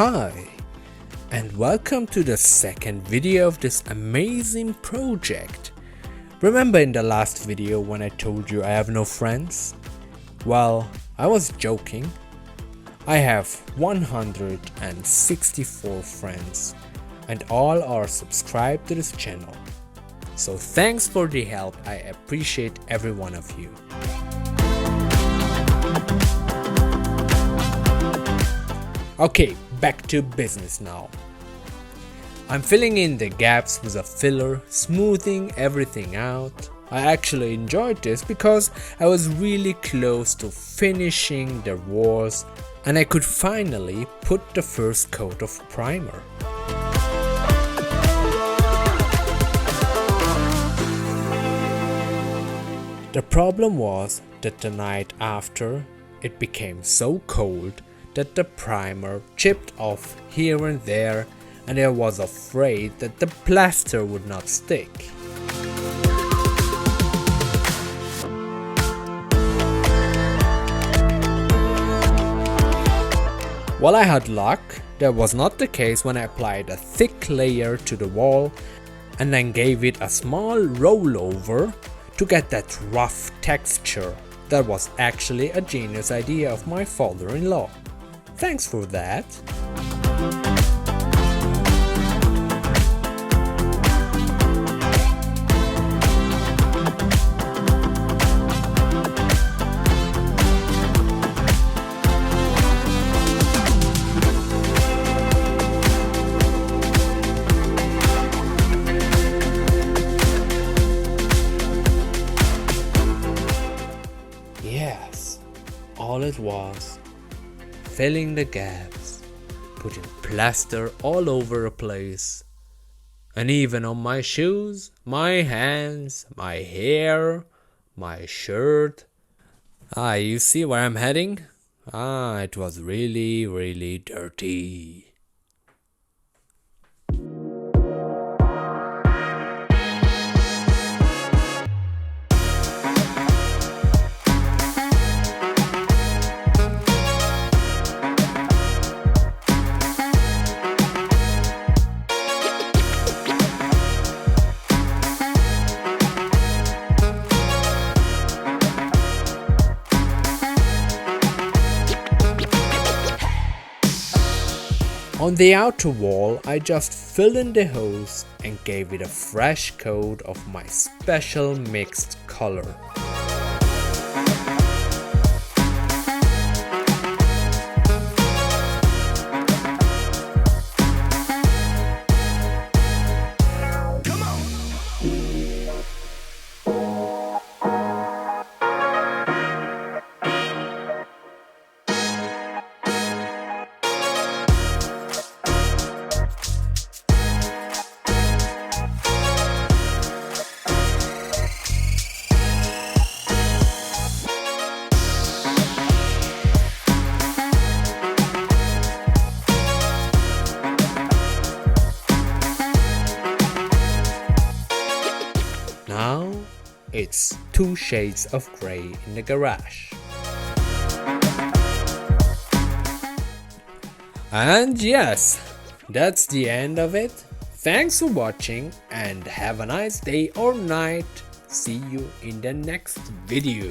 Hi and welcome to the second video of this amazing project. Remember in the last video when I told you I have no friends? Well, I was joking. I have 164 friends and all are subscribed to this channel. So thanks for the help, I appreciate every one of you. Okay, back to business now. I'm filling in the gaps with a filler, smoothing everything out. I actually enjoyed this because I was really close to finishing the walls and I could finally put the first coat of primer. The problem was that the night after it became so cold that the primer chipped off here and there, and I was afraid that the plaster would not stick. While I had luck, that was not the case when I applied a thick layer to the wall and then gave it a small rollover to get that rough texture. That was actually a genius idea of my father-in-law. Thanks for that. Yes, all it was. Filling the gaps, putting plaster all over the place, and even on my shoes, my hands, my hair, my shirt. You see where I'm heading? It was really dirty. On the outer wall, I just filled in the holes and gave it a fresh coat of my special mixed color. Now it's 2 shades of grey in the garage. And yes, that's the end of it. Thanks for watching and have a nice day or night. See you in the next video.